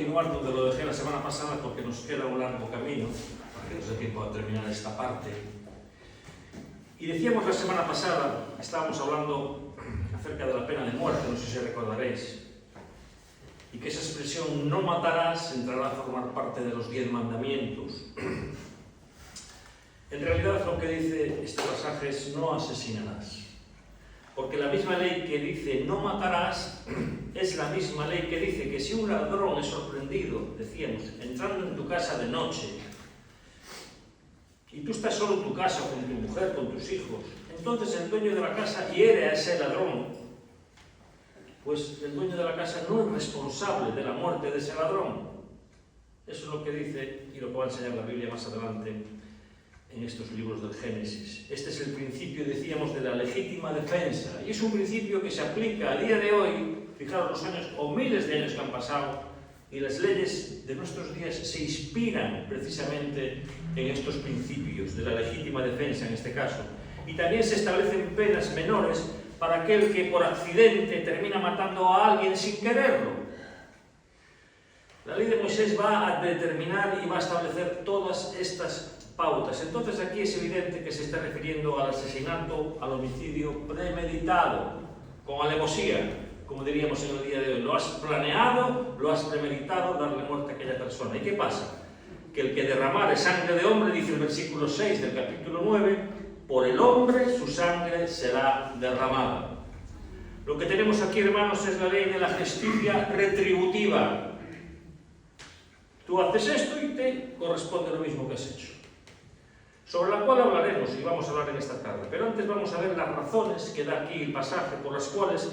continuar donde lo dejé la semana pasada porque nos queda un largo camino, para que nos dé tiempo a terminar esta parte. Y decíamos la semana pasada, estábamos hablando acerca de la pena de muerte, no sé si recordaréis, y que esa expresión "no matarás" entrará a formar parte de los 10 mandamientos. En realidad lo que dice este pasaje es "no asesinarás", porque la misma ley que dice "no matarás" es la misma ley que dice que si un ladrón es sorprendido, decíamos, entrando en tu casa de noche, y tú estás solo en tu casa con tu mujer, con tus hijos, entonces el dueño de la casa hiere a ese ladrón, pues el dueño de la casa no es responsable de la muerte de ese ladrón. Eso es lo que dice y lo que va a enseñar la Biblia más adelante en estos libros del Génesis. Este es el principio, decíamos, de la legítima defensa, y es un principio que se aplica a día de hoy. Fijaros los años o miles de años que han pasado, y las leyes de nuestros días se inspiran precisamente en estos principios de la legítima defensa en este caso. Y también se establecen penas menores para aquel que por accidente termina matando a alguien sin quererlo. La ley de Moisés va a determinar y va a establecer todas estas pautas. Entonces aquí es evidente que se está refiriendo al asesinato, al homicidio premeditado, con alevosía, como diríamos en el día de hoy. Lo has planeado, lo has premeditado, darle muerte a aquella persona. ¿Y qué pasa? Que el que derramare sangre de hombre, dice el versículo 6 del capítulo 9, por el hombre su sangre será derramada. Lo que tenemos aquí, hermanos, es la ley de la justicia retributiva. Tú haces esto y te corresponde lo mismo que has hecho, sobre la cual hablaremos y vamos a hablar en esta tarde. Pero antes vamos a ver las razones que da aquí el pasaje por las cuales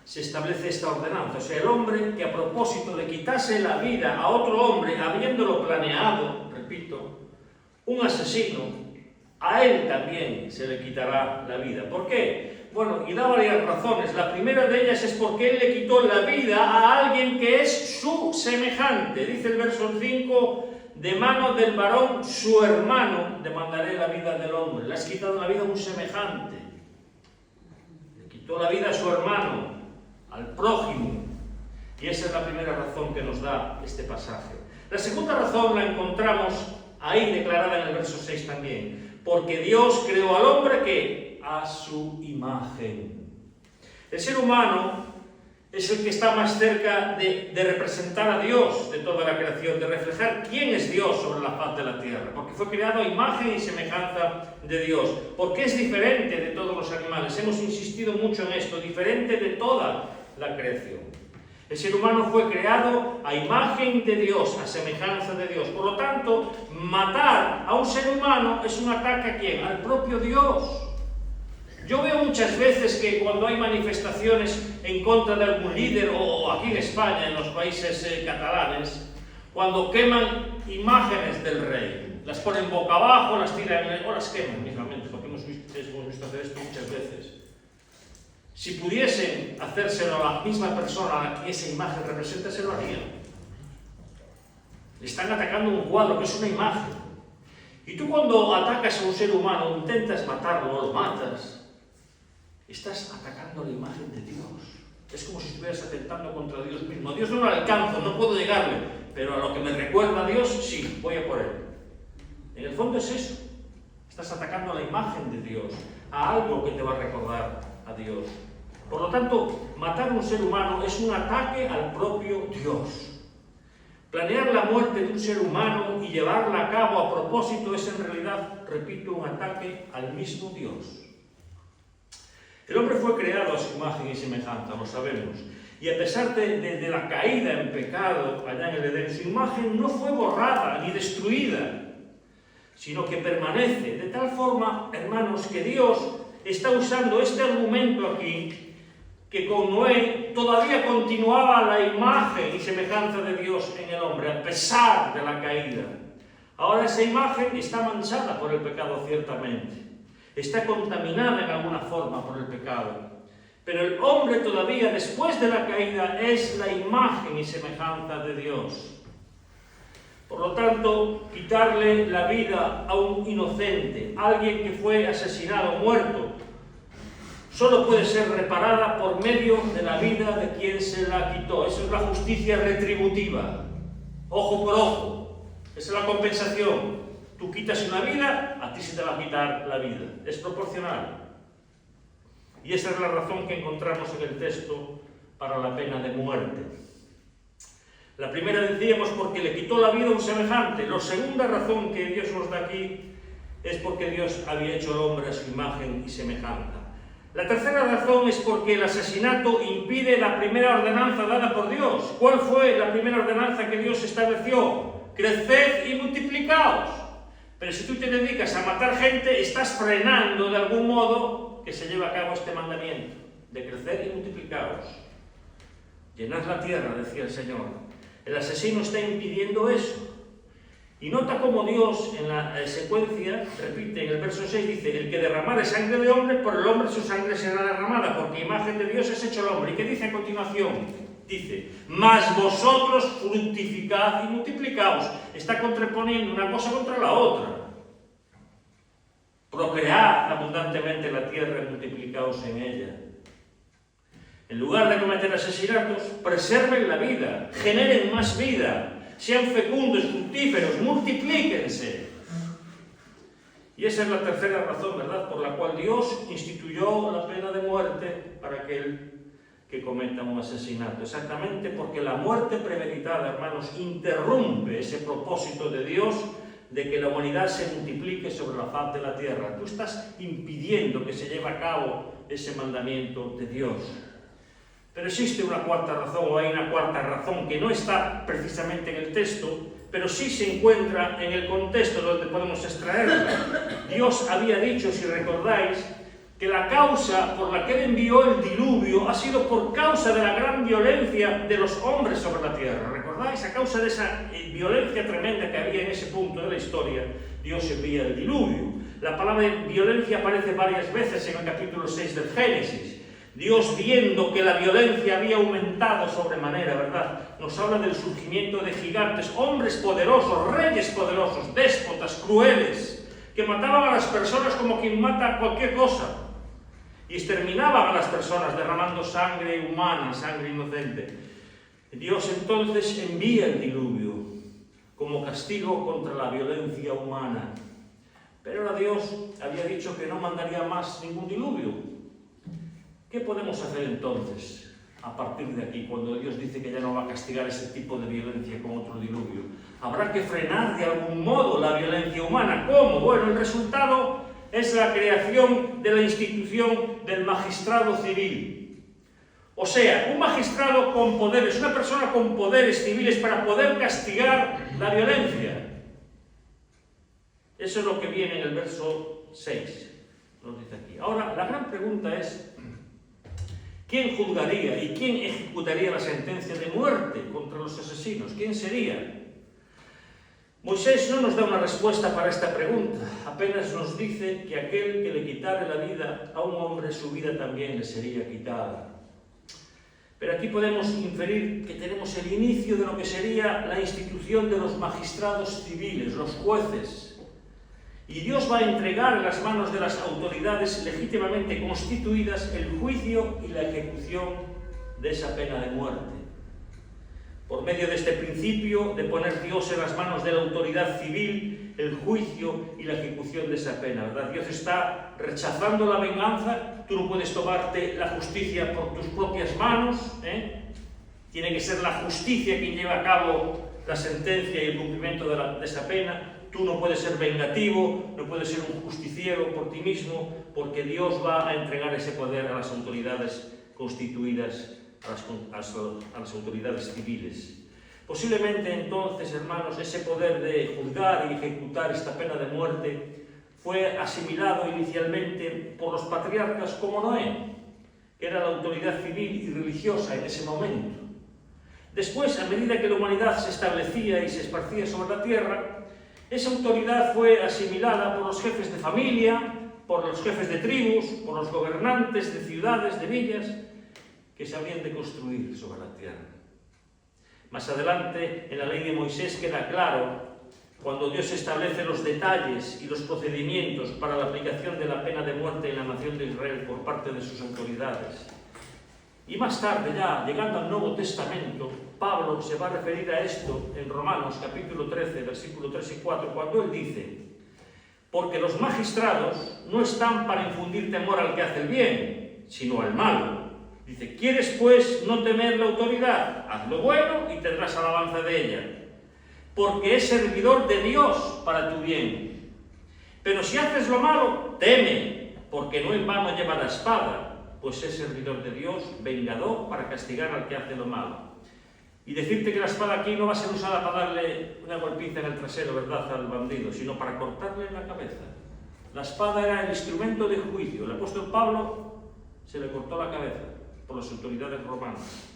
se establece esta ordenanza. O sea, el hombre que a propósito le quitase la vida a otro hombre, habiéndolo planeado, repito, un asesino, a él también se le quitará la vida. ¿Por qué? Bueno, y da varias razones. La primera de ellas es porque él le quitó la vida a alguien que es su semejante. Dice el verso 5, de mano del varón su hermano demandaré la vida del hombre. Le has quitado la vida a un semejante. Le quitó la vida a su hermano, al prójimo. Y esa es la primera razón que nos da este pasaje. La segunda razón la encontramos ahí declarada en el verso 6 también. Porque Dios creó al hombre que a su imagen. El ser humano es el que está más cerca de representar a Dios de toda la creación, de reflejar quién es Dios sobre la faz de la tierra, porque fue creado a imagen y semejanza de Dios, porque es diferente de todos los animales. Hemos insistido mucho en esto, diferente de toda la creación. El ser humano fue creado a imagen de Dios, a semejanza de Dios. Por lo tanto, matar a un ser humano es un ataque ¿a quién? Al propio Dios. Yo veo muchas veces que cuando hay manifestaciones en contra de algún líder, o aquí en España, en los países catalanes, cuando queman imágenes del rey, las ponen boca abajo, las tiran o las queman mismamente, porque hemos visto hacer esto muchas veces. Si pudiesen hacérselo a la misma persona a la que esa imagen representa, se lo harían. Le están atacando un cuadro, que es una imagen. Y tú cuando atacas a un ser humano, intentas matarlo o lo matas, estás atacando la imagen de Dios. Es como si estuvieras atentando contra Dios mismo. A Dios no lo alcanzo, no puedo llegarle, pero a lo que me recuerda a Dios, sí, voy a por él. En el fondo es eso. Estás atacando a la imagen de Dios, a algo que te va a recordar a Dios. Por lo tanto, matar a un ser humano es un ataque al propio Dios. Planear la muerte de un ser humano y llevarla a cabo a propósito es en realidad, repito, un ataque al mismo Dios. El hombre fue creado a su imagen y semejanza, lo sabemos. Y a pesar de la caída en pecado allá en el Edén, su imagen no fue borrada ni destruida, sino que permanece. De tal forma, hermanos, que Dios está usando este argumento aquí, que con Noé todavía continuaba la imagen y semejanza de Dios en el hombre, a pesar de la caída. Ahora esa imagen está manchada por el pecado, ciertamente. Está contaminada en alguna forma por el pecado. Pero el hombre todavía, después de la caída, es la imagen y semejanza de Dios. Por lo tanto, quitarle la vida a un inocente, alguien que fue asesinado, muerto, solo puede ser reparada por medio de la vida de quien se la quitó. Eso es la justicia retributiva. Ojo por ojo. Esa es la compensación. Tú quitas una vida, a ti se te va a quitar la vida. Es proporcional. Y esa es la razón que encontramos en el texto para la pena de muerte. La primera decíamos porque le quitó la vida a un semejante. La segunda razón que Dios nos da aquí es porque Dios había hecho al hombre a su imagen y semejanza. La tercera razón es porque el asesinato impide la primera ordenanza dada por Dios. ¿Cuál fue la primera ordenanza que Dios estableció? Creced y multiplicaos. Pero si tú te dedicas a matar gente, estás frenando de algún modo que se lleve a cabo este mandamiento de crecer y multiplicaos. Llenad la tierra, decía el Señor. El asesino está impidiendo eso. Y nota cómo Dios en la secuencia, repite en el verso 6, dice: el que derramare sangre de hombre, por el hombre su sangre será derramada, porque imagen de Dios es hecho el hombre. ¿Y qué dice a continuación? Dice: mas vosotros fructificad y multiplicaos. Está contraponiendo una cosa contra la otra. Procread abundantemente la tierra y multiplicaos en ella. En lugar de cometer asesinatos, preserven la vida, generen más vida, sean fecundos, fructíferos, multiplíquense. Y esa es la tercera razón, ¿verdad?, por la cual Dios instituyó la pena de muerte para aquel que cometa un asesinato. Exactamente porque la muerte premeditada, hermanos, interrumpe ese propósito de Dios de que la humanidad se multiplique sobre la faz de la tierra. Tú estás impidiendo que se lleve a cabo ese mandamiento de Dios. Pero existe una cuarta razón, o hay una cuarta razón que no está precisamente en el texto, pero sí se encuentra en el contexto donde podemos extraerla. Dios había dicho, si recordáis, que la causa por la que Él envió el diluvio ha sido por causa de la gran violencia de los hombres sobre la tierra. ¿Recordáis? A causa de esa violencia tremenda que había en ese punto de la historia, Dios envía el diluvio. La palabra violencia aparece varias veces en el capítulo 6 del Génesis. Dios, viendo que la violencia había aumentado sobremanera, ¿verdad?, nos habla del surgimiento de gigantes, hombres poderosos, reyes poderosos, déspotas, crueles, que mataban a las personas como quien mata cualquier cosa, y exterminaban a las personas derramando sangre humana, sangre inocente. Dios entonces envía el diluvio como castigo contra la violencia humana. Pero ahora Dios había dicho que no mandaría más ningún diluvio. ¿Qué podemos hacer entonces a partir de aquí, cuando Dios dice que ya no va a castigar ese tipo de violencia con otro diluvio? Habrá que frenar de algún modo la violencia humana. ¿Cómo? Bueno, el resultado es la creación de la institución del magistrado civil. O sea, un magistrado con poderes, una persona con poderes civiles para poder castigar la violencia. Eso es lo que viene en el verso 6, nos dice aquí. Ahora, la gran pregunta es: ¿quién juzgaría y quién ejecutaría la sentencia de muerte contra los asesinos? ¿Quién sería? Moisés no nos da una respuesta para esta pregunta, apenas nos dice que aquel que le quitare la vida a un hombre, su vida también le sería quitada. Pero aquí podemos inferir que tenemos el inicio de lo que sería la institución de los magistrados civiles, los jueces. Y Dios va a entregar en las manos de las autoridades legítimamente constituidas el juicio y la ejecución de esa pena de muerte. Por medio de este principio de poner Dios en las manos de la autoridad civil, el juicio y la ejecución de esa pena, ¿verdad? Dios está rechazando la venganza. Tú no puedes tomarte la justicia por tus propias manos, Tiene que ser la justicia quien lleva a cabo la sentencia y el cumplimiento de esa pena. Tú no puedes ser vengativo, no puedes ser un justiciero por ti mismo, porque Dios va a entregar ese poder a las autoridades constituidas, a las autoridades civiles. Posiblemente entonces, hermanos, ese poder de juzgar y ejecutar esta pena de muerte fue asimilado inicialmente por los patriarcas como Noé, que era la autoridad civil y religiosa en ese momento. Después, a medida que la humanidad se establecía y se esparcía sobre la tierra, esa autoridad fue asimilada por los jefes de familia, por los jefes de tribus, por los gobernantes de ciudades, de villas, que se habrían de construir sobre la tierra. Más adelante, en la ley de Moisés queda claro cuando Dios establece los detalles y los procedimientos para la aplicación de la pena de muerte en la nación de Israel por parte de sus autoridades. Y más tarde, ya llegando al Nuevo Testamento, Pablo se va a referir a esto en Romanos capítulo 13, versículo 3 y 4, cuando él dice: porque los magistrados no están para infundir temor al que hace el bien, sino al malo. Dice: ¿quieres pues no temer la autoridad? Haz lo bueno y tendrás alabanza de ella, porque es servidor de Dios para tu bien. Pero si haces lo malo, teme, porque no en vano lleva la espada, pues es servidor de Dios, vengador para castigar al que hace lo malo. Y decirte que la espada aquí no va a ser usada para darle una golpiza en el trasero, ¿verdad?, al bandido, sino para cortarle la cabeza. La espada era el instrumento de juicio. El apóstol Pablo se le cortó la cabeza por las autoridades romanas.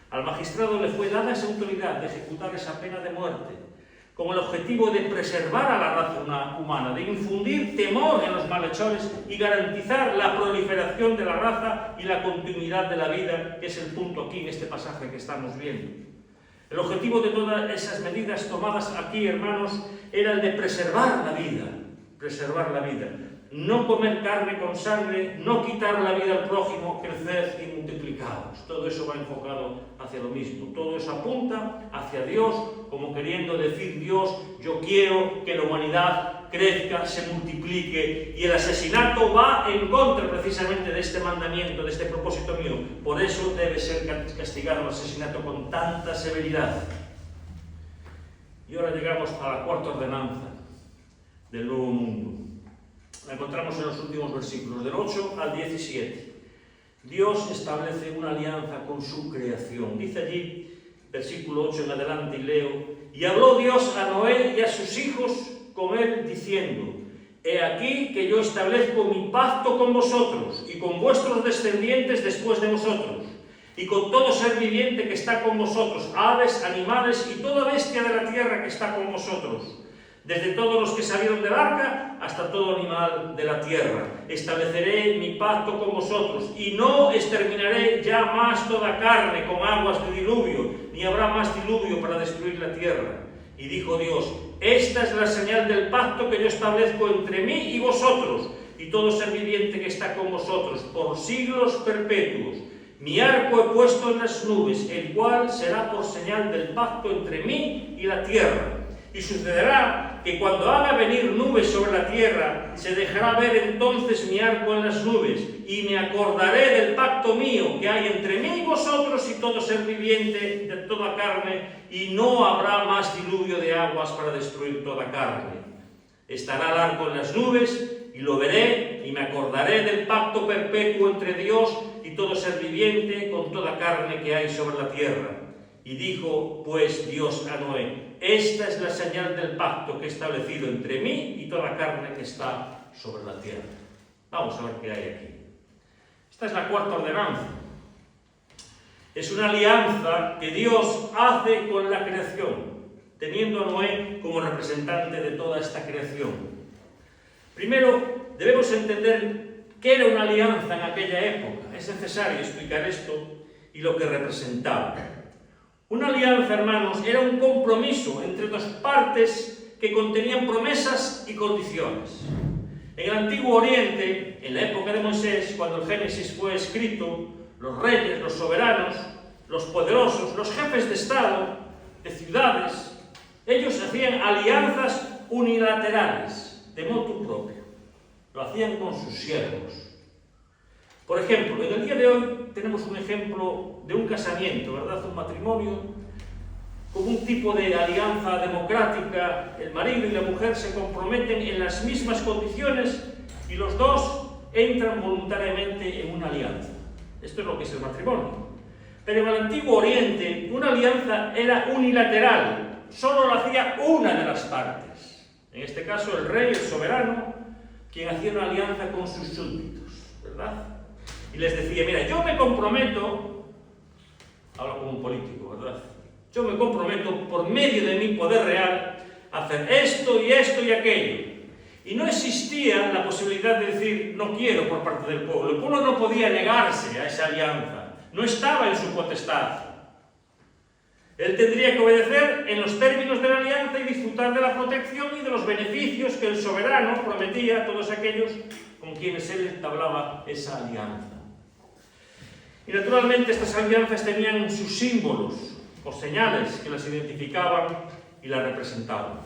Al magistrado le fue dada esa autoridad de ejecutar esa pena de muerte, con el objetivo de preservar a la raza humana, de infundir temor en los malhechores y garantizar la proliferación de la raza y la continuidad de la vida, que es el punto aquí en este pasaje que estamos viendo. El objetivo de todas esas medidas tomadas aquí, hermanos, era el de preservar la vida. Preservar la vida. No comer carne con sangre, no quitar la vida al prójimo, crecer y multiplicaros. Todo eso va enfocado hacia lo mismo. Todo eso apunta hacia Dios, como queriendo decir Dios: yo quiero que la humanidad crezca, se multiplique, y el asesinato va en contra precisamente de este mandamiento, de este propósito mío. Por eso debe ser castigado el asesinato con tanta severidad. Y ahora llegamos a la cuarta ordenanza del nuevo mundo. La encontramos en los últimos versículos, del 8 al 17. Dios establece una alianza con su creación. Dice allí, versículo 8 en adelante, y leo: y habló Dios a Noé y a sus hijos con él, diciendo: he aquí que yo establezco mi pacto con vosotros y con vuestros descendientes después de vosotros, y con todo ser viviente que está con vosotros, aves, animales y toda bestia de la tierra que está con vosotros, desde todos los que salieron del arca hasta todo animal de la tierra. Estableceré mi pacto con vosotros, y no exterminaré ya más toda carne con aguas de diluvio, ni habrá más diluvio para destruir la tierra. Y dijo Dios: esta es la señal del pacto que yo establezco entre mí y vosotros, y todo ser viviente que está con vosotros, por siglos perpetuos. Mi arco he puesto en las nubes, el cual será por señal del pacto entre mí y la tierra. Y sucederá que cuando haga venir nubes sobre la tierra, se dejará ver entonces mi arco en las nubes, y me acordaré del pacto mío que hay entre mí y vosotros y todo ser viviente de toda carne, y no habrá más diluvio de aguas para destruir toda carne. Estará el arco en las nubes, y lo veré, y me acordaré del pacto perpetuo entre Dios y todo ser viviente con toda carne que hay sobre la tierra. Y dijo pues Dios a Noé: esta es la señal del pacto que he establecido entre mí y toda carne que está sobre la tierra. Vamos a ver qué hay aquí. Esta es la cuarta ordenanza. Es una alianza que Dios hace con la creación, teniendo a Noé como representante de toda esta creación. Primero, debemos entender qué era una alianza en aquella época. Es necesario explicar esto y lo que representaba. Una alianza, hermanos, era un compromiso entre dos partes que contenían promesas y condiciones. En el Antiguo Oriente, en la época de Moisés, cuando el Génesis fue escrito, los reyes, los soberanos, los poderosos, los jefes de Estado, de ciudades, ellos hacían alianzas unilaterales, de motu propio. Lo hacían con sus siervos. Por ejemplo, en el día de hoy tenemos un ejemplo de un casamiento, ¿verdad? Un matrimonio como un tipo de alianza democrática. El marido y la mujer se comprometen en las mismas condiciones y los dos entran voluntariamente en una alianza. Esto es lo que es el matrimonio. Pero en el Antiguo Oriente una alianza era unilateral, solo lo hacía una de las partes. En este caso el rey, el soberano, quien hacía una alianza con sus súbditos, ¿verdad? Y les decía: mira, yo me comprometo, hablo como un político, ¿verdad? Yo me comprometo por medio de mi poder real a hacer esto y esto y aquello. Y no existía la posibilidad de decir no quiero por parte del pueblo. El pueblo no podía negarse a esa alianza, no estaba en su potestad. Él tendría que obedecer en los términos de la alianza y disfrutar de la protección y de los beneficios que el soberano prometía a todos aquellos con quienes él entablaba esa alianza. Y naturalmente estas alianzas tenían sus símbolos o señales que las identificaban y las representaban.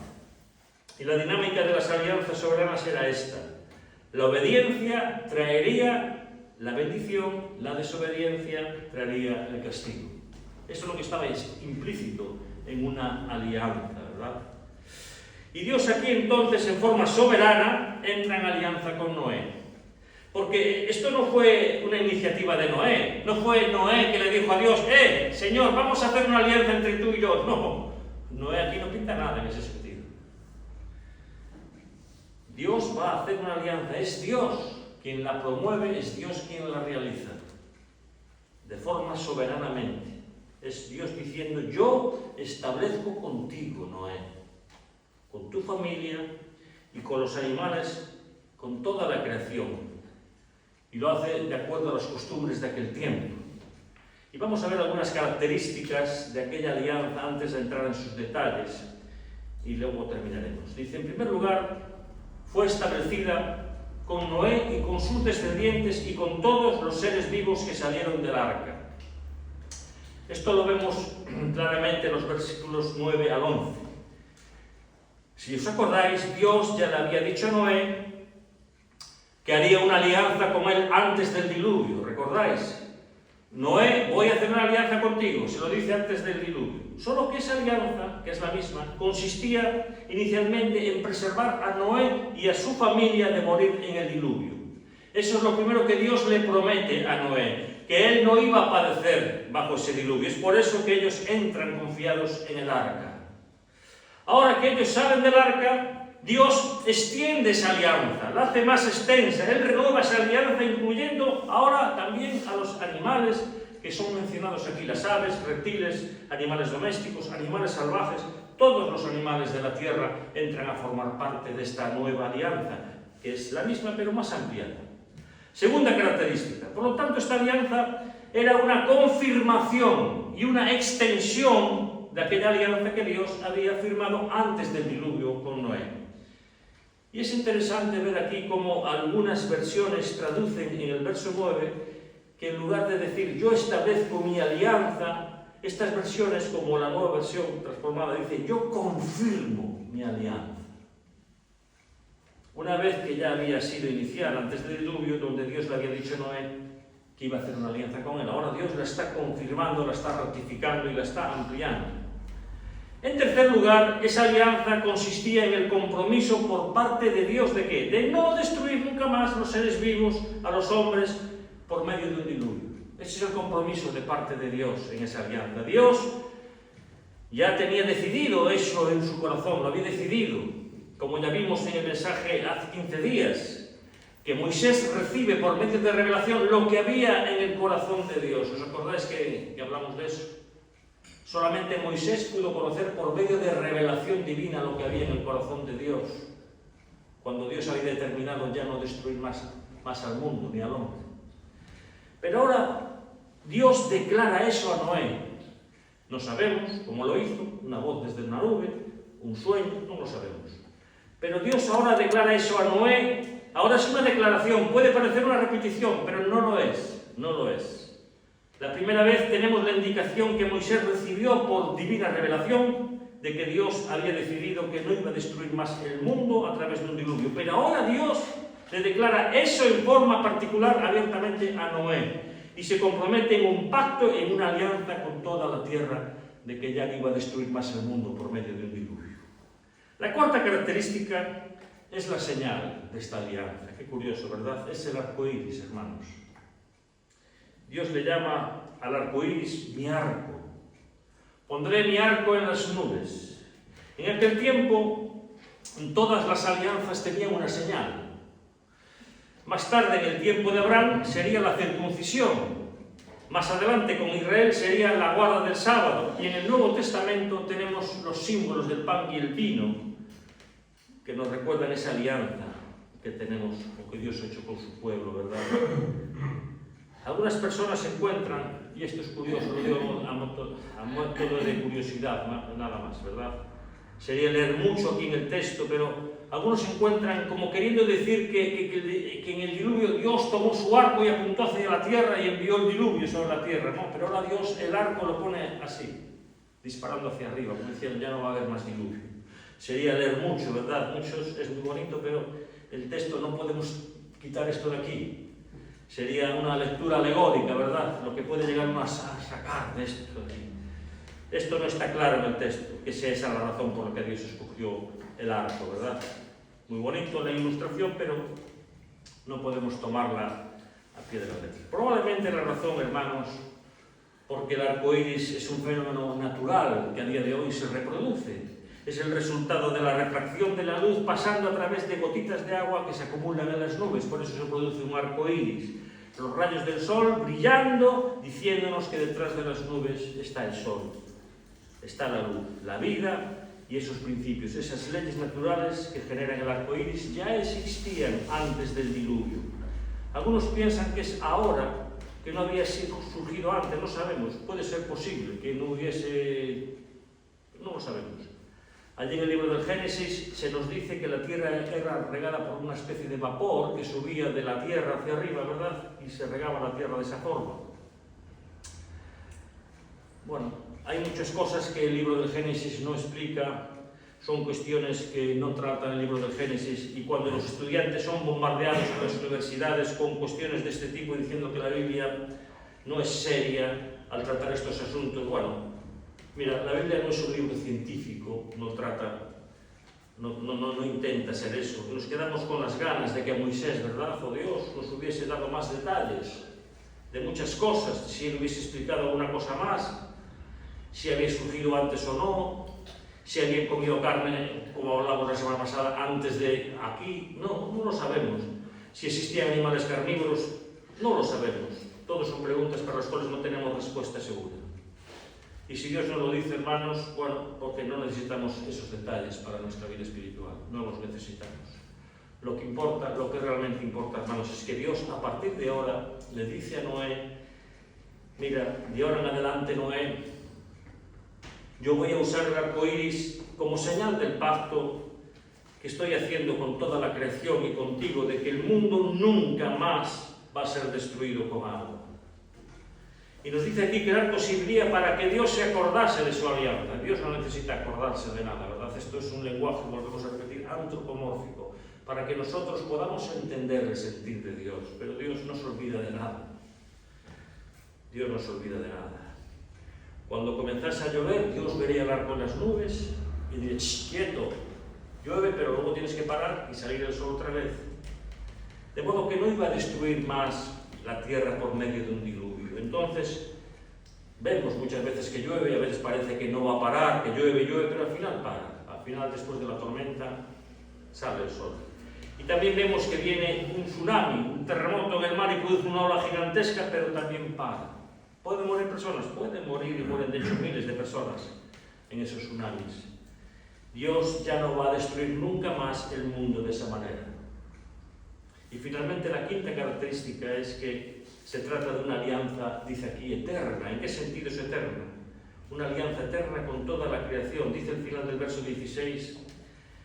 Y la dinámica de las alianzas soberanas era esta: la obediencia traería la bendición, la desobediencia traería el castigo. Eso es lo que estaba implícito en una alianza, ¿verdad? Y Dios aquí entonces, en forma soberana, entra en alianza con Noé. Porque esto no fue una iniciativa de Noé. No fue Noé que le dijo a Dios: Señor, vamos a hacer una alianza entre tú y yo. No, Noé aquí no pinta nada en ese sentido. Dios va a hacer una alianza. Es Dios quien la promueve, es Dios quien la realiza. De forma soberanamente. Es Dios diciendo: yo establezco contigo, Noé, con tu familia y con los animales, con toda la creación. Y lo hace de acuerdo a las costumbres de aquel tiempo. Y vamos a ver algunas características de aquella alianza antes de entrar en sus detalles. Y luego terminaremos. Dice, en primer lugar, fue establecida con Noé y con sus descendientes y con todos los seres vivos que salieron del arca. Esto lo vemos claramente en los versículos 9 al 11. Si os acordáis, Dios ya le había dicho a Noé que haría una alianza con él antes del diluvio, ¿recordáis? Noé, voy a hacer una alianza contigo, se lo dice antes del diluvio. Solo que esa alianza, que es la misma, consistía inicialmente en preservar a Noé y a su familia de morir en el diluvio. Eso es lo primero que Dios le promete a Noé, que él no iba a padecer bajo ese diluvio. Es por eso que ellos entran confiados en el arca. Ahora que ellos salen del arca, Dios extiende esa alianza, la hace más extensa. Él renueva esa alianza, incluyendo ahora también a los animales que son mencionados aquí: las aves, reptiles, animales domésticos, animales salvajes. Todos los animales de la tierra entran a formar parte de esta nueva alianza, que es la misma pero más ampliada. Segunda característica. Por lo tanto, esta alianza era una confirmación y una extensión de aquella alianza que Dios había firmado antes del diluvio con Noé. Y es interesante ver aquí cómo algunas versiones traducen en el verso 9 que en lugar de decir yo establezco mi alianza, estas versiones, como la nueva versión transformada, dice yo confirmo mi alianza. Una vez que ya había sido iniciada antes del diluvio, donde Dios le había dicho a Noé que iba a hacer una alianza con él, ahora Dios la está confirmando, la está ratificando y la está ampliando. En tercer lugar, esa alianza consistía en el compromiso por parte de Dios ¿de qué? De no destruir nunca más los seres vivos, a los hombres, por medio de un diluvio. Ese es el compromiso de parte de Dios en esa alianza. Dios ya tenía decidido eso en su corazón, lo había decidido, como ya vimos en el mensaje hace 15 días, que Moisés recibe por medio de revelación lo que había en el corazón de Dios. ¿Os acordáis que hablamos de eso? Solamente Moisés pudo conocer por medio de revelación divina lo que había en el corazón de Dios, cuando Dios había determinado ya no destruir más al mundo ni al hombre. Pero ahora Dios declara eso a Noé. No sabemos cómo lo hizo, una voz desde una nube, un sueño, no lo sabemos. Pero Dios ahora declara eso a Noé. Ahora es una declaración, puede parecer una repetición, pero no lo es, no lo es. La primera vez tenemos la indicación que Moisés recibió por divina revelación de que Dios había decidido que no iba a destruir más el mundo a través de un diluvio. Pero ahora Dios le declara eso en forma particular abiertamente a Noé y se compromete en un pacto, en una alianza con toda la tierra de que ya no iba a destruir más el mundo por medio de un diluvio. La cuarta característica es la señal de esta alianza. Qué curioso, ¿verdad? Es el arco iris, hermanos. Dios le llama al arco iris mi arco. Pondré mi arco en las nubes. En aquel tiempo, todas las alianzas tenían una señal. Más tarde, en el tiempo de Abraham, sería la circuncisión. Más adelante, con Israel, sería la guarda del sábado. Y en el Nuevo Testamento tenemos los símbolos del pan y el vino, que nos recuerdan esa alianza que tenemos, o que Dios ha hecho con su pueblo, ¿verdad? Algunas personas se encuentran, y esto es curioso, lo digo a modo de curiosidad, nada más, ¿verdad? Sería leer mucho aquí en el texto, pero algunos se encuentran como queriendo decir que en el diluvio Dios tomó su arco y apuntó hacia la tierra y envió el diluvio sobre la tierra, ¿no? Pero ahora Dios el arco lo pone así, disparando hacia arriba, como diciendo ya no va a haber más diluvio. Sería leer mucho, ¿verdad? Muchos, es muy bonito, pero el texto no podemos quitar esto de aquí. Sería una lectura alegórica, ¿verdad? Lo que puede llegar uno a sacar de esto de aquí. Esto no está claro en el texto, que sea esa la razón por la que Dios escogió el arco, ¿verdad? Muy bonito la ilustración, pero no podemos tomarla a pie de la letra. Probablemente la razón, hermanos, porque el arco iris es un fenómeno natural que a día de hoy se reproduce. Es el resultado de la refracción de la luz pasando a través de gotitas de agua que se acumulan en las nubes, por eso se produce un arco iris. Los rayos del sol brillando, diciéndonos que detrás de las nubes está el sol. Está la luz, la vida y esos principios, esas leyes naturales que generan el arco iris ya existían antes del diluvio. Algunos piensan que es ahora, que no había surgido antes, no sabemos, puede ser posible que no hubiese, no lo sabemos. Allí en el libro del Génesis se nos dice que la tierra era regada por una especie de vapor que subía de la tierra hacia arriba, ¿verdad? Y se regaba la tierra de esa forma. Bueno, hay muchas cosas que el libro del Génesis no explica, son cuestiones que no trata el libro del Génesis, y cuando los estudiantes son bombardeados en las universidades con cuestiones de este tipo diciendo que la Biblia no es seria al tratar estos asuntos, bueno, mira, la Biblia no es un libro científico, no intenta ser eso. Nos quedamos con las ganas de que a Moisés, ¿verdad? O Dios nos hubiese dado más detalles de muchas cosas, si él hubiese explicado alguna cosa más, si había surgido antes o no, si habían comido carne, como hablamos la semana pasada, antes de aquí, no lo sabemos. Si existían animales carnívoros, no lo sabemos. Todas son preguntas para las cuales no tenemos respuesta segura. Y si Dios nos lo dice, hermanos, bueno, porque no necesitamos esos detalles para nuestra vida espiritual, no los necesitamos. Lo que importa, lo que realmente importa, hermanos, es que Dios a partir de ahora le dice a Noé, mira, de ahora en adelante, Noé, yo voy a usar el arco iris como señal del pacto que estoy haciendo con toda la creación y contigo, de que el mundo nunca más va a ser destruido con agua. Y nos dice aquí que el arco serviría para que Dios se acordase de su alianza. Dios no necesita acordarse de nada, ¿verdad? Esto es un lenguaje, volvemos a repetir, antropomórfico, para que nosotros podamos entender el sentir de Dios. Pero Dios no se olvida de nada. Dios no se olvida de nada. Cuando comenzase a llover, Dios vería el arco en las nubes y diría, quieto, llueve, pero luego tienes que parar y salir el sol otra vez. De modo que no iba a destruir más la tierra por medio de un diluvio. Entonces, vemos muchas veces que llueve y a veces parece que no va a parar, que llueve, pero al final para. Al final, después de la tormenta, sale el sol. Y también vemos que viene un tsunami, un terremoto en el mar y produce una ola gigantesca, pero también para. ¿Pueden morir personas? Pueden morir y mueren de hecho miles de personas en esos tsunamis. Dios ya no va a destruir nunca más el mundo de esa manera. Y finalmente la quinta característica es que se trata de una alianza, dice aquí, eterna. ¿En qué sentido es eterna? Una alianza eterna con toda la creación. Dice el final del verso 16,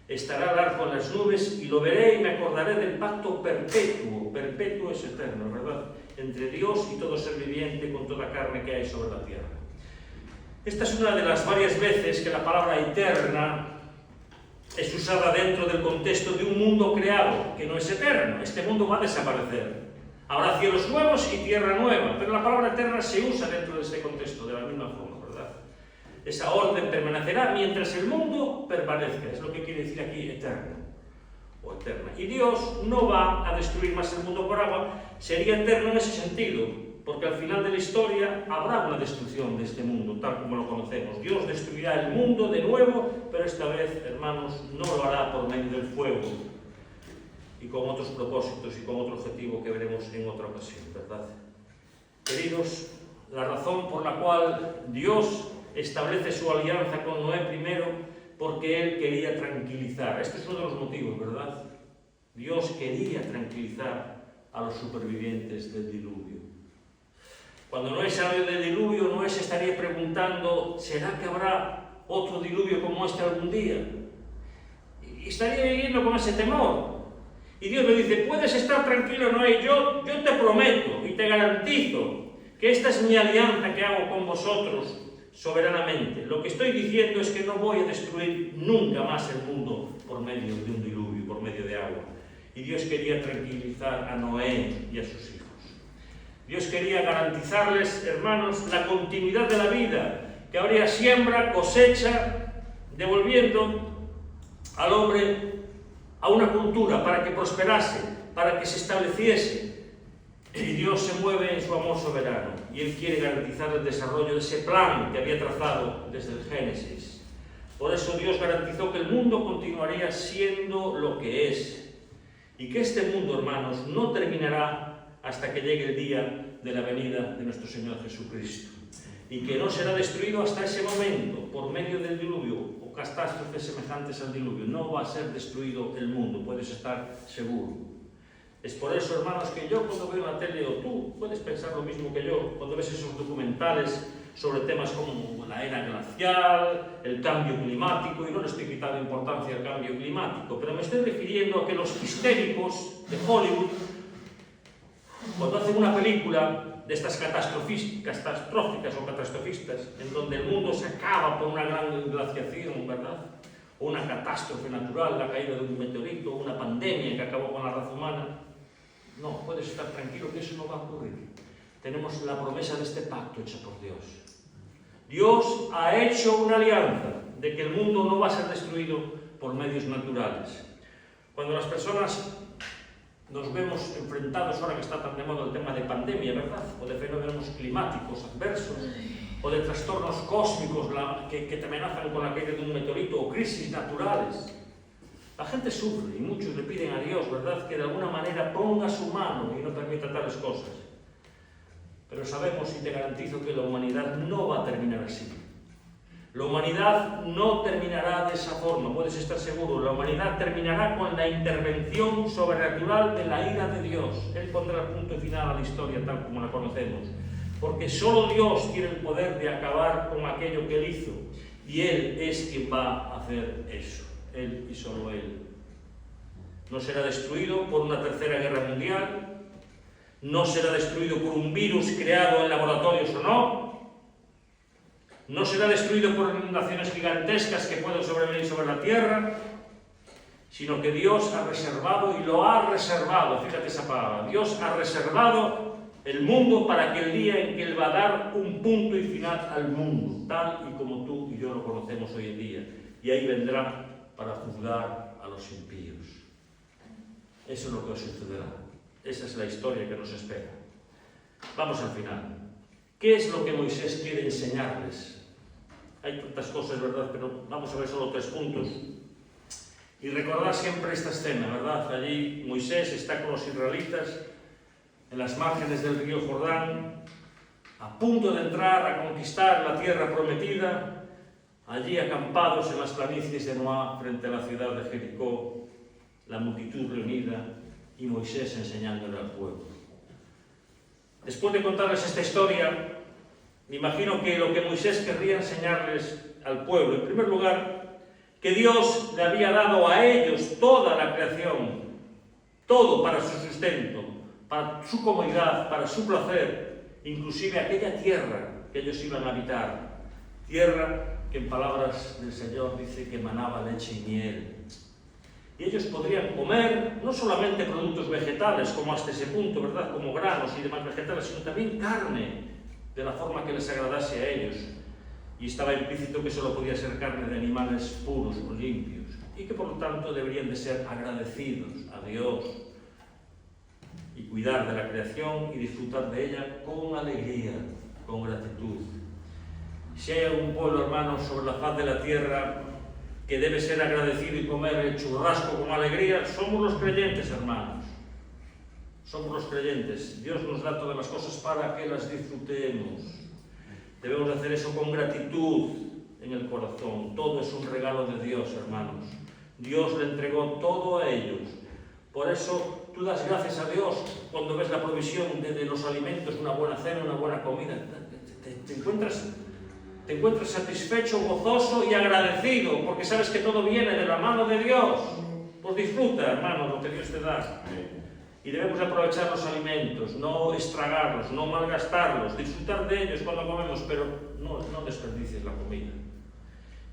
estará el arco en las nubes y lo veré y me acordaré del pacto perpetuo. Perpetuo es eterno, ¿verdad? Entre Dios y todo ser viviente con toda carne que hay sobre la tierra. Esta es una de las varias veces que la palabra eterna es usada dentro del contexto de un mundo creado, que no es eterno. Este mundo va a desaparecer. Habrá cielos nuevos y tierra nueva, pero la palabra eterna se usa dentro de ese contexto de la misma forma, ¿verdad? Esa orden permanecerá mientras el mundo permanezca, es lo que quiere decir aquí eterno o eterna. Y Dios no va a destruir más el mundo por agua, sería eterno en ese sentido, porque al final de la historia habrá una destrucción de este mundo, tal como lo conocemos. Dios destruirá el mundo de nuevo, pero esta vez, hermanos, no lo hará por medio del fuego y con otros propósitos y con otro objetivo que veremos en otra ocasión, ¿verdad? Queridos, la razón por la cual Dios establece su alianza con Noé primero, porque Él quería tranquilizar. Este es uno de los motivos, ¿verdad? Dios quería tranquilizar a los supervivientes del diluvio. Cuando Noé salió del diluvio, Noé se estaría preguntando, ¿será que habrá otro diluvio como este algún día? Y estaría viviendo con ese temor. Y Dios le dice, puedes estar tranquilo, Noé, yo te prometo y te garantizo que esta es mi alianza que hago con vosotros soberanamente. Lo que estoy diciendo es que no voy a destruir nunca más el mundo por medio de un diluvio, por medio de agua. Y Dios quería tranquilizar a Noé y a sus hijos. Dios quería garantizarles, hermanos, la continuidad de la vida, que habría siembra, cosecha, devolviendo al hombre a una cultura para que prosperase, para que se estableciese. Y Dios se mueve en su amor soberano y Él quiere garantizar el desarrollo de ese plan que había trazado desde el Génesis. Por eso Dios garantizó que el mundo continuaría siendo lo que es y que este mundo, hermanos, no terminará hasta que llegue el día de la venida de nuestro Señor Jesucristo, y que no será destruido hasta ese momento por medio del diluvio o catástrofes semejantes al diluvio. No va a ser destruido el mundo, puedes estar seguro. Es por eso, hermanos, que yo cuando veo la tele, o tú puedes pensar lo mismo que yo, cuando ves esos documentales sobre temas como la era glacial, el cambio climático, y no le estoy quitando importancia al cambio climático, pero me estoy refiriendo a que los histéricos de Hollywood, cuando hacen una película de estas catastróficas o catastrofistas, en donde el mundo se acaba por una gran glaciación, ¿verdad? O una catástrofe natural, la caída de un meteorito, una pandemia que acabó con la raza humana, no, puedes estar tranquilo que eso no va a ocurrir. Tenemos la promesa de este pacto hecha por Dios. Dios ha hecho una alianza de que el mundo no va a ser destruido por medios naturales. Cuando las personas nos vemos enfrentados, ahora que está tan de moda el tema de pandemia, ¿verdad? O de fenómenos climáticos adversos, o de trastornos cósmicos que te amenazan con la caída de un meteorito, o crisis naturales. La gente sufre y muchos le piden a Dios, ¿verdad?, que de alguna manera ponga su mano y no permita tales cosas. Pero sabemos y te garantizo que la humanidad no va a terminar así. La humanidad no terminará de esa forma, puedes estar seguro. La humanidad terminará con la intervención sobrenatural de la ira de Dios. Él pondrá punto final a la historia tal como la conocemos. Porque solo Dios tiene el poder de acabar con aquello que Él hizo. Y Él es quien va a hacer eso. Él y solo Él. No será destruido por una tercera guerra mundial. No será destruido por un virus creado en laboratorios o no. No será destruido por inundaciones gigantescas que pueden sobrevenir sobre la tierra, sino que Dios ha reservado, y lo ha reservado, fíjate esa palabra, Dios ha reservado el mundo para que el día en que Él va a dar un punto y final al mundo, tal y como tú y yo lo conocemos hoy en día, y ahí vendrá para juzgar a los impíos. Eso es lo que os sucederá. Esa es la historia que nos espera. Vamos al final. ¿Qué es lo que Moisés quiere enseñarles? Hay tantas cosas, ¿verdad? Pero vamos a ver solo 3 puntos. Y recordad siempre esta escena, ¿verdad? Allí Moisés está con los israelitas en las márgenes del río Jordán, a punto de entrar a conquistar la tierra prometida, allí acampados en las planicies de Moab, frente a la ciudad de Jericó, la multitud reunida y Moisés enseñándole al pueblo. Después de contarles esta historia, me imagino que lo que Moisés querría enseñarles al pueblo, en primer lugar, que Dios le había dado a ellos toda la creación, todo para su sustento, para su comodidad, para su placer, inclusive aquella tierra que ellos iban a habitar, tierra que en palabras del Señor dice que manaba leche y miel. Y ellos podrían comer no solamente productos vegetales, como hasta ese punto, ¿verdad?, como granos y demás vegetales, sino también carne, de la forma que les agradase a ellos. Y estaba implícito que solo podía ser carne de animales puros o limpios, y que por lo tanto deberían de ser agradecidos a Dios y cuidar de la creación y disfrutar de ella con alegría, con gratitud. Si hay algún pueblo, hermanos, sobre la faz de la tierra que debe ser agradecido y comer el churrasco con alegría, somos los creyentes, hermanos. Somos los creyentes. Dios nos da todas las cosas para que las disfrutemos. Debemos hacer eso con gratitud en el corazón. Todo es un regalo de Dios, hermanos. Dios le entregó todo a ellos. Por eso tú Tú das gracias a Dios cuando ves la provisión de los alimentos, una buena cena, una buena comida. Te encuentras satisfecho, gozoso y agradecido, porque sabes que todo viene de la mano de Dios. Pues disfruta, hermano, lo que Dios te da. Y debemos aprovechar los alimentos, no estragarlos, no malgastarlos, disfrutar de ellos cuando comemos, pero no desperdicies la comida.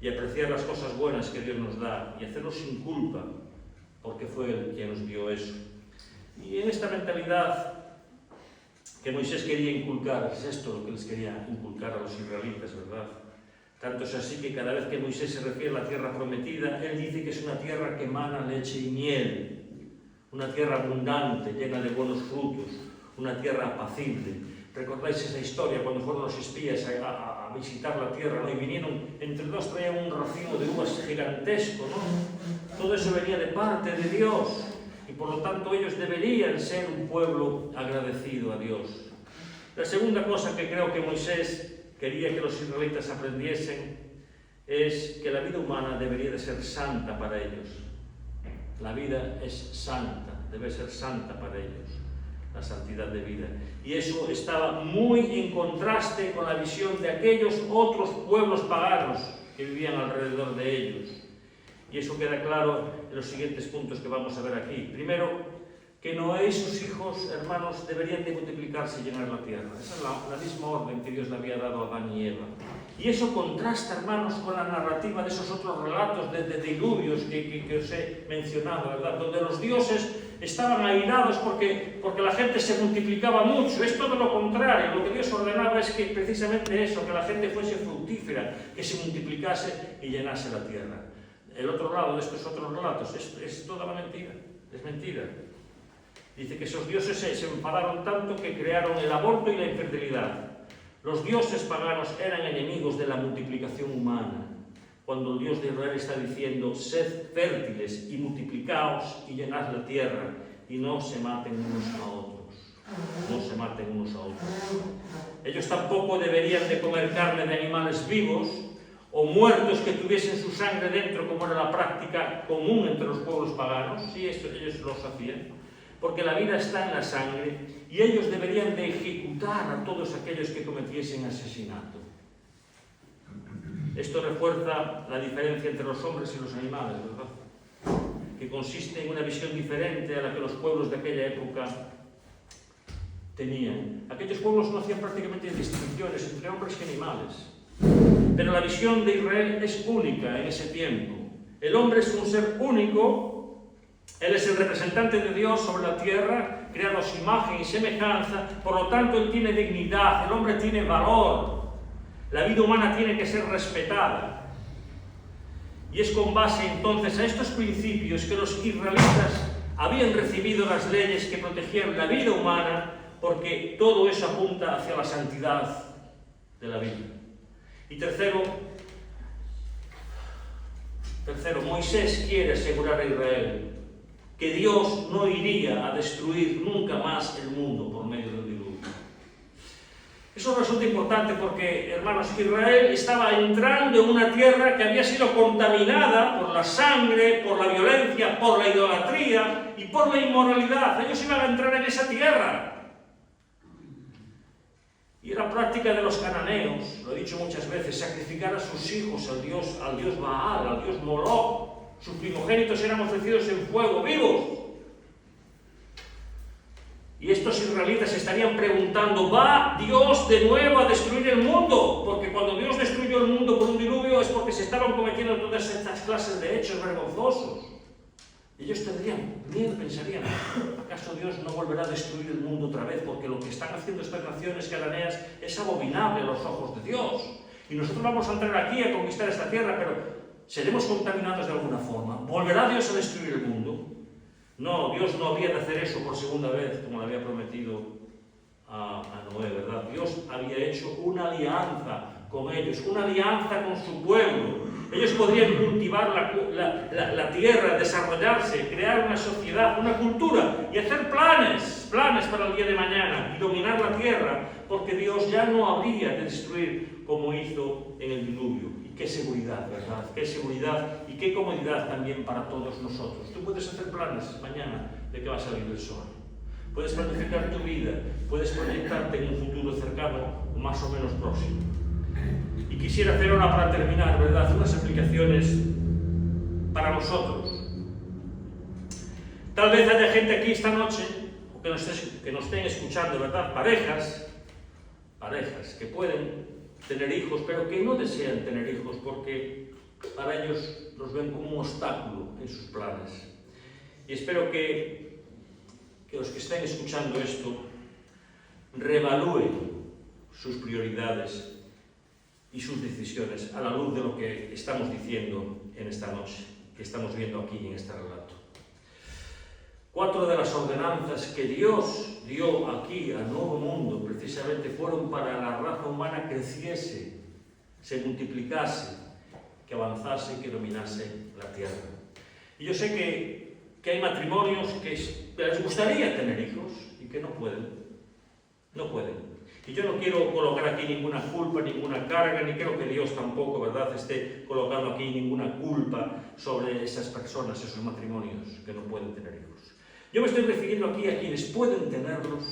Y apreciar las cosas buenas que Dios nos da y hacerlo sin culpa, porque fue Él quien nos dio eso. Y en esta mentalidad que Moisés quería inculcar, es esto lo que les quería inculcar a los israelitas, ¿verdad? Tanto es así que cada vez que Moisés se refiere a la tierra prometida, él dice que es una tierra que emana leche y miel, una tierra abundante, llena de buenos frutos, una tierra apacible. ¿Recordáis esa historia cuando fueron los espías a visitar la tierra, ¿no? Y vinieron, entre dos traían un racimo de uvas gigantesco, ¿no? Todo eso venía de parte de Dios. Y por lo tanto ellos deberían ser un pueblo agradecido a Dios. La segunda cosa que creo que Moisés quería que los israelitas aprendiesen es que la vida humana debería de ser santa para ellos. La vida es santa, debe ser santa para ellos, la santidad de vida. Y eso estaba muy en contraste con la visión de aquellos otros pueblos paganos que vivían alrededor de ellos. Y eso queda claro en los siguientes puntos que vamos a ver aquí. Primero, que Noé y sus hijos, hermanos, deberían de multiplicarse y llenar la tierra. Esa es la misma orden que Dios le había dado a Adán y Eva. Y eso contrasta, hermanos, con la narrativa de esos otros relatos de diluvios que os he mencionado, ¿verdad? Donde los dioses estaban airados porque la gente se multiplicaba mucho. Es todo lo contrario. Lo que Dios ordenaba es que precisamente eso, que la gente fuese fructífera, que se multiplicase y llenase la tierra. El otro lado de estos otros relatos es toda la mentira, es mentira. Dice que esos dioses se enfadaron tanto que crearon el aborto y la infertilidad. Los dioses paganos eran enemigos de la multiplicación humana, cuando el Dios de Israel está diciendo: sed fértiles y multiplicaos y llenad la tierra, y no se maten unos a otros. No se maten unos a otros. Ellos tampoco deberían de comer carne de animales vivos o muertos que tuviesen su sangre dentro, como era la práctica común entre los pueblos paganos. Sí, esto ellos lo hacían, porque la vida está en la sangre y ellos deberían de ejecutar a todos aquellos que cometiesen asesinato. Esto refuerza la diferencia entre los hombres y los animales, ¿verdad? Que consiste en una visión diferente a la que los pueblos de aquella época tenían. Aquellos pueblos no hacían prácticamente distinciones entre hombres y animales. Pero la visión de Israel es única en ese tiempo. El hombre es un ser único, él es el representante de Dios sobre la tierra, creado a su imagen y semejanza, por lo tanto él tiene dignidad, el hombre tiene valor, la vida humana tiene que ser respetada. Y es con base entonces a estos principios que los israelitas habían recibido las leyes que protegían la vida humana, porque todo eso apunta hacia la santidad de la vida. Y tercero, Moisés quiere asegurar a Israel que Dios no iría a destruir nunca más el mundo por medio del diluvio. Eso resulta importante porque, hermanos, Israel estaba entrando en una tierra que había sido contaminada por la sangre, por la violencia, por la idolatría y por la inmoralidad. Ellos iban a entrar en esa tierra. Y era práctica de los cananeos, lo he dicho muchas veces, sacrificar a sus hijos al dios Baal, al dios Moloch. Sus primogénitos eran ofrecidos en fuego, vivos. Y estos israelitas estarían preguntando: ¿va Dios de nuevo a destruir el mundo? Porque cuando Dios destruyó el mundo por un diluvio es porque se estaban cometiendo todas estas clases de hechos vergonzosos. Ellos tendrían miedo, pensarían: ¿acaso Dios no volverá a destruir el mundo otra vez? Porque lo que están haciendo estas naciones cananeas es abominable a los ojos de Dios. Y nosotros vamos a entrar aquí a conquistar esta tierra, pero ¿seremos contaminados de alguna forma? ¿Volverá Dios a destruir el mundo? No, Dios no había de hacer eso por segunda vez, como le había prometido a Noé, ¿verdad? Dios había hecho una alianza con ellos, una alianza con su pueblo. Ellos podrían cultivar la tierra, desarrollarse, crear una sociedad, una cultura y hacer planes para el día de mañana y dominar la tierra, porque Dios ya no habría de destruir como hizo en el diluvio. Y qué seguridad, ¿verdad? Qué seguridad y qué comodidad también para todos nosotros. Tú puedes hacer planes mañana de que va a salir el sol. Puedes planificar tu vida, puedes proyectarte en un futuro cercano o más o menos próximo. Y quisiera hacer ahora para terminar, ¿verdad?, unas aplicaciones para nosotros. Tal vez haya gente aquí esta noche, o que nos estén escuchando, ¿verdad?, parejas que pueden tener hijos, pero que no desean tener hijos porque para ellos los ven como un obstáculo en sus planes. Y espero que los que estén escuchando esto reevalúen sus prioridades y sus decisiones a la luz de lo que estamos diciendo en esta noche, que estamos viendo aquí en este relato. 4 de las ordenanzas que Dios dio aquí al nuevo mundo precisamente fueron para la raza humana creciese, se multiplicase, que avanzase y que dominase la tierra. Y yo sé que hay matrimonios que les gustaría tener hijos y que no pueden. No pueden. Y yo no quiero colocar aquí ninguna culpa, ninguna carga, ni creo que Dios tampoco, ¿verdad?, esté colocando aquí ninguna culpa sobre esas personas, esos matrimonios que no pueden tener hijos. Yo me estoy refiriendo aquí a quienes pueden tenerlos,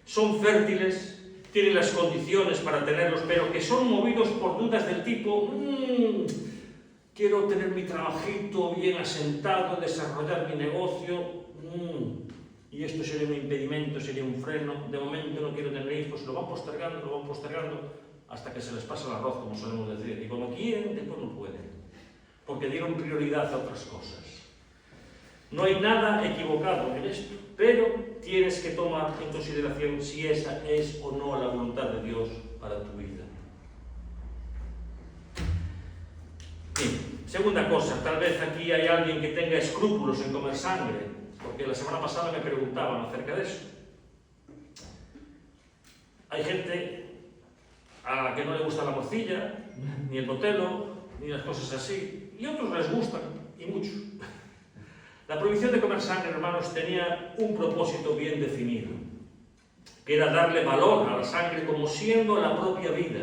son fértiles, tienen las condiciones para tenerlos, pero que son movidos por dudas del tipo quiero tener mi trabajito bien asentado, desarrollar mi negocio, y esto sería un impedimento, sería un freno, de momento no quiero tener hijos, lo van postergando, hasta que se les pasa el arroz, como solemos decir, y cuando quieren, después no pueden, porque dieron prioridad a otras cosas. No hay nada equivocado en esto, pero tienes que tomar en consideración si esa es o no la voluntad de Dios para tu vida. Bien, segunda cosa, tal vez aquí hay alguien que tenga escrúpulos en comer sangre, porque la semana pasada me preguntaban acerca de eso. Hay gente a la que no le gusta la morcilla, ni el botelo, ni las cosas así, y a otros les gustan, y mucho. La prohibición de comer sangre, hermanos, tenía un propósito bien definido, que era darle valor a la sangre como siendo la propia vida.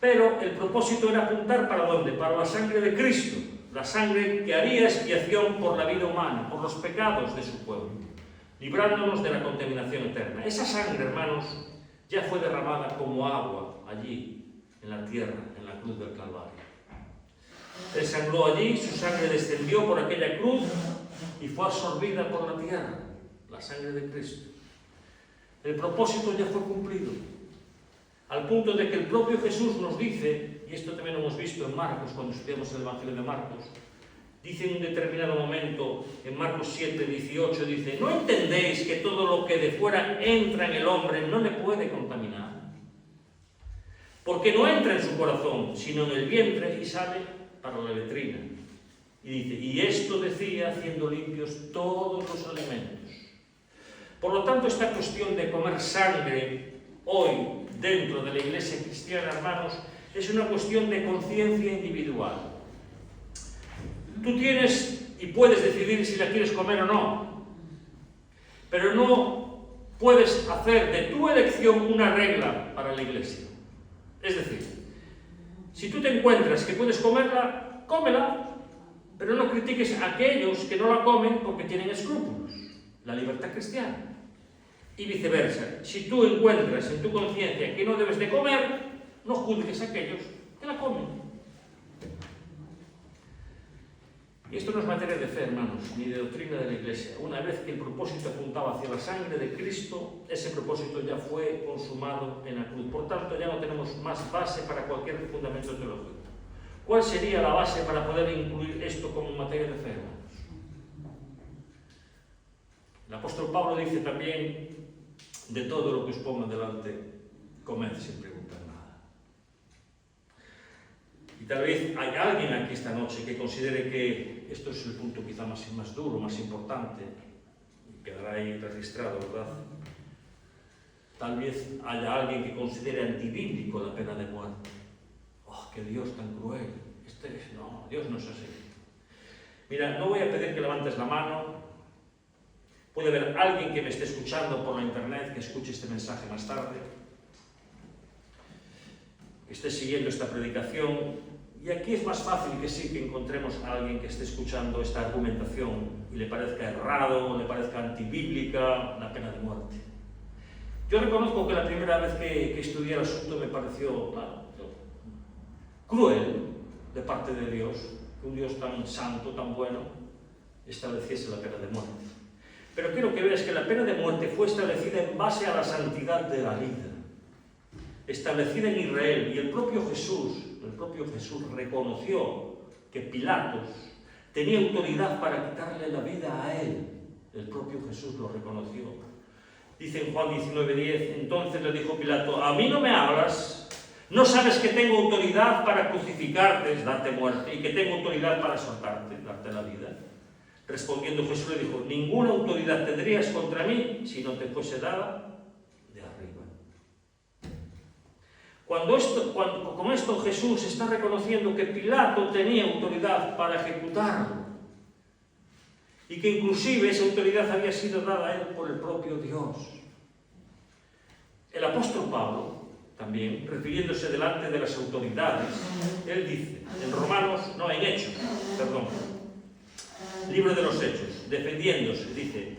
Pero el propósito era apuntar ¿para dónde? Para la sangre de Cristo, la sangre que haría expiación por la vida humana, por los pecados de su pueblo, librándonos de la contaminación eterna. Esa sangre, hermanos, ya fue derramada como agua allí, en la tierra, en la cruz del Calvario. Él sangró allí, su sangre descendió por aquella cruz y fue absorbida por la tierra, la sangre de Cristo. El propósito ya fue cumplido, al punto de que el propio Jesús nos dice, y esto también lo hemos visto en Marcos, cuando estudiamos el Evangelio de Marcos, dice en un determinado momento, en Marcos 7, 18, dice, ¿no entendéis que todo lo que de fuera entra en el hombre no le puede contaminar? Porque no entra en su corazón, sino en el vientre y sale para la letrina. Y dice, y esto decía haciendo limpios todos los alimentos. Por lo tanto, esta cuestión de comer sangre hoy dentro de la iglesia cristiana, hermanos, es una cuestión de conciencia individual. Tú tienes y puedes decidir si la quieres comer o no, pero no puedes hacer de tu elección una regla para la iglesia. Es decir, si tú te encuentras que puedes comerla, cómela, pero no critiques a aquellos que no la comen porque tienen escrúpulos. La libertad cristiana. Y viceversa, si tú encuentras en tu conciencia que no debes de comer, no juzgues a aquellos que la comen. Y esto no es materia de fe, hermanos, ni de doctrina de la Iglesia. Una vez que el propósito apuntaba hacia la sangre de Cristo, ese propósito ya fue consumado en la cruz. Por tanto, ya no tenemos más base para cualquier fundamento teológico. ¿Cuál sería la base para poder incluir esto como materia de fe, hermanos? El apóstol Pablo dice también, de todo lo que os pongan delante, comed sin preguntar nada. Y tal vez hay alguien aquí esta noche que considere que esto es el punto quizá más duro, más importante, y quedará ahí registrado, ¿verdad? Tal vez haya alguien que considere antibíblico la pena de muerte. ¡Oh, qué Dios tan cruel! No, Dios no es así. Mira, no voy a pedir que levantes la mano. Puede haber alguien que me esté escuchando por la internet, que escuche este mensaje más tarde. que esté siguiendo esta predicación, y aquí es más fácil que sí que encontremos a alguien que esté escuchando esta argumentación y le parezca errado o le parezca antibíblica la pena de muerte. Yo reconozco que la primera vez que estudié el asunto me pareció cruel de parte de Dios, que un Dios tan santo, tan bueno, estableciese la pena de muerte. Pero quiero que veas que la pena de muerte fue establecida en base a la santidad de la vida, establecida en Israel, y el propio Jesús reconoció que Pilatos tenía autoridad para quitarle la vida a él. El propio Jesús lo reconoció. Dice en Juan 19:10, entonces le dijo Pilato, ¿a mí no me hablas? ¿No sabes que tengo autoridad para crucificarte, darte muerte, y que tengo autoridad para soltarte, darte la vida? Respondiendo Jesús le dijo, ninguna autoridad tendrías contra mí si no te fuese dada de arriba. Con esto Jesús está reconociendo que Pilato tenía autoridad para ejecutarlo y que inclusive esa autoridad había sido dada a él por el propio Dios. El apóstol Pablo, también, refiriéndose delante de las autoridades, él dice, en Hechos, libro de los Hechos, defendiéndose, dice,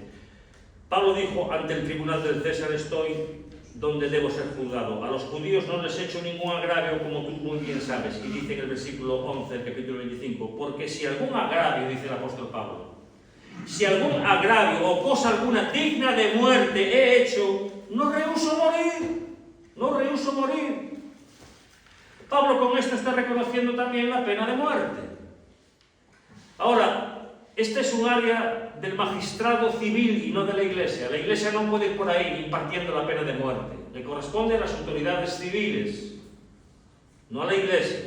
Pablo dijo, ante el tribunal del César estoy donde debo ser juzgado. A los judíos no les he hecho ningún agravio, como tú muy bien sabes. Y dice en el versículo 11 del capítulo 25, porque si algún agravio, dice el apóstol Pablo, si algún agravio o cosa alguna digna de muerte he hecho, no rehúso morir. Pablo con esto está reconociendo también la pena de muerte. Ahora, este es un área del magistrado civil y no de la Iglesia. La Iglesia no puede ir por ahí impartiendo la pena de muerte. Le corresponde a las autoridades civiles, no a la Iglesia.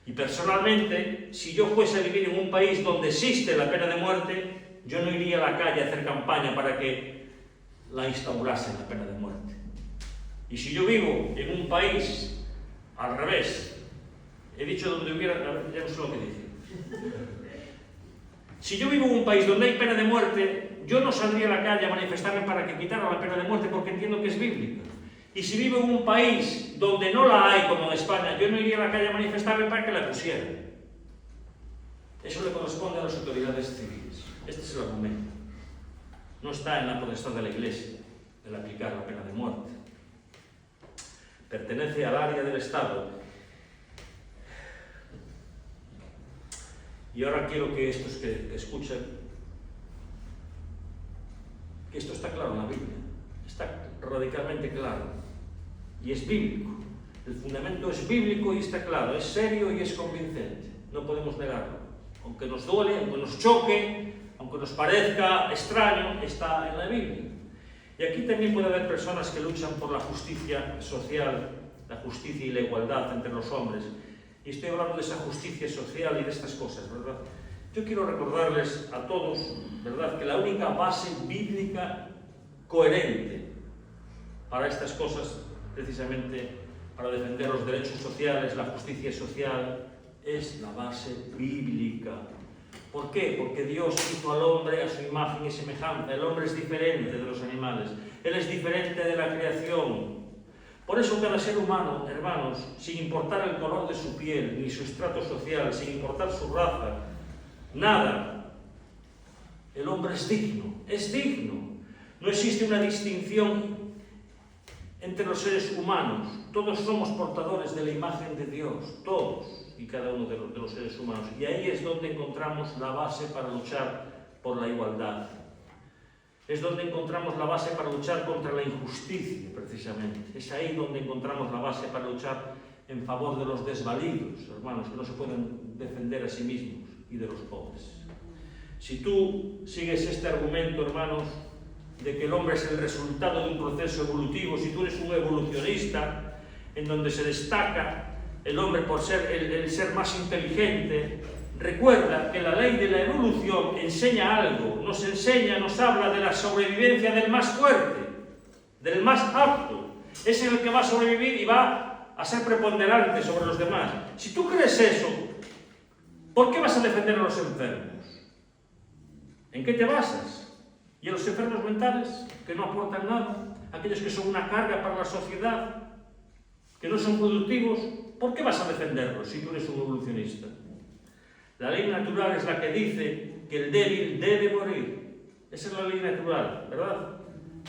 Y personalmente, si yo fuese a vivir en un país donde existe la pena de muerte, yo no iría a la calle a hacer campaña para que la instaurasen la pena de muerte. Y si yo vivo en un país al revés, he dicho donde hubiera, ya no sé lo que dije. Si yo vivo en un país donde hay pena de muerte, yo no saldría a la calle a manifestarme para que quitaran la pena de muerte porque entiendo que es bíblica. Y si vivo en un país donde no la hay, como en España, yo no iría a la calle a manifestarme para que la pusieran. Eso le corresponde a las autoridades civiles. Este es el argumento. No está en la potestad de la Iglesia el aplicar la pena de muerte. Pertenece al área del Estado. Y ahora quiero que estos que escuchen, que esto está claro en la Biblia, está radicalmente claro, y es bíblico. El fundamento es bíblico y está claro, es serio y es convincente, no podemos negarlo. Aunque nos duele, aunque nos choque, aunque nos parezca extraño, está en la Biblia. Y aquí también puede haber personas que luchan por la justicia social, la justicia y la igualdad entre los hombres. Y estoy hablando de esa justicia social y de estas cosas, ¿verdad? Yo quiero recordarles a todos, ¿verdad?, que la única base bíblica coherente para estas cosas, precisamente para defender los derechos sociales, la justicia social, es la base bíblica. ¿Por qué? Porque Dios hizo al hombre a su imagen y semejanza. El hombre es diferente de los animales. Él es diferente de la creación. Por eso cada ser humano, hermanos, sin importar el color de su piel, ni su estrato social, sin importar su raza, nada, el hombre es digno, es digno. No existe una distinción entre los seres humanos. Todos somos portadores de la imagen de Dios, todos y cada uno de los seres humanos. Y ahí es donde encontramos la base para luchar por la igualdad. Es donde encontramos la base para luchar contra la injusticia, precisamente. Es ahí donde encontramos la base para luchar en favor de los desvalidos, hermanos, que no se pueden defender a sí mismos, y de los pobres. Si tú sigues este argumento, hermanos, de que el hombre es el resultado de un proceso evolutivo, si tú eres un evolucionista, en donde se destaca el hombre por ser el ser más inteligente, recuerda que la ley de la evolución enseña algo, nos habla de la sobrevivencia del más fuerte, del más apto. Es el que va a sobrevivir y va a ser preponderante sobre los demás. Si tú crees eso, ¿por qué vas a defender a los enfermos? ¿En qué te basas? ¿Y a los enfermos mentales, que no aportan nada? Aquellos que son una carga para la sociedad. que no son productivos, ¿por qué vas a defenderlos si tú eres un evolucionista? La ley natural es la que dice que el débil debe morir. Esa es la ley natural, ¿verdad?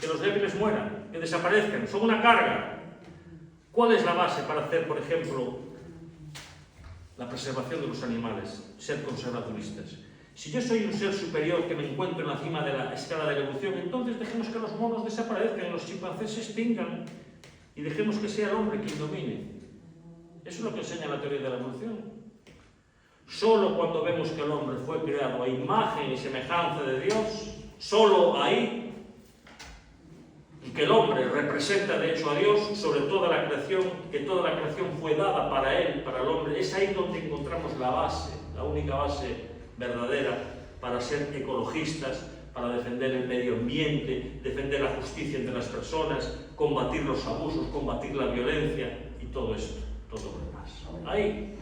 Que los débiles mueran, que desaparezcan, son una carga. ¿Cuál es la base para hacer, por ejemplo, la preservación de los animales? Ser conservaduristas. Si yo soy un ser superior que me encuentro en la cima de la escala de la evolución, entonces dejemos que los monos desaparezcan, los chimpancés se extingan y dejemos que sea el hombre quien domine. Eso es lo que enseña la teoría de la evolución. Solo cuando vemos que el hombre fue creado a imagen y semejanza de Dios, solo ahí, y que el hombre representa de hecho a Dios sobre toda la creación, que toda la creación fue dada para él, para el hombre, es ahí donde encontramos la base, la única base verdadera para ser ecologistas, para defender el medio ambiente, defender la justicia entre las personas, combatir los abusos, combatir la violencia y todo esto, todo lo demás. Ahí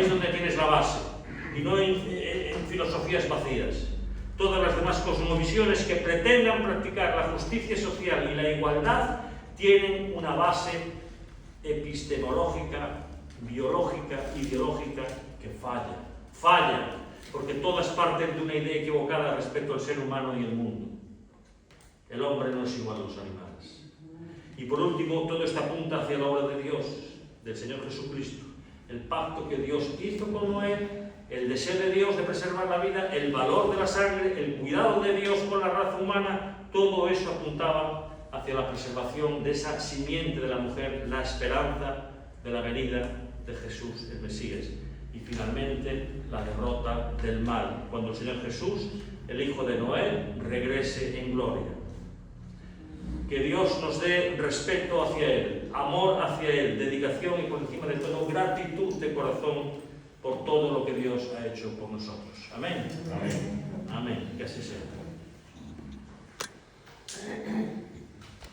es donde tienes la base, y no en filosofías vacías. Todas las demás cosmovisiones que pretendan practicar la justicia social y la igualdad tienen una base epistemológica, biológica, ideológica que falla. Falla, porque todas parten de una idea equivocada respecto al ser humano y el mundo. El hombre no es igual a los animales. Y por último, todo esto apunta hacia la obra de Dios, del Señor Jesucristo. El pacto que Dios hizo con Noé, el deseo de Dios de preservar la vida, el valor de la sangre, el cuidado de Dios con la raza humana, todo eso apuntaba hacia la preservación de esa simiente de la mujer, la esperanza de la venida de Jesús, el Mesías. Y finalmente, la derrota del mal, cuando el Señor Jesús, el hijo de Noé, regrese en gloria. Que Dios nos dé respeto hacia Él, amor hacia Él, dedicación y por encima de todo, gratitud de corazón por todo lo que Dios ha hecho por nosotros. Amén. Amén. Amén. Que así sea.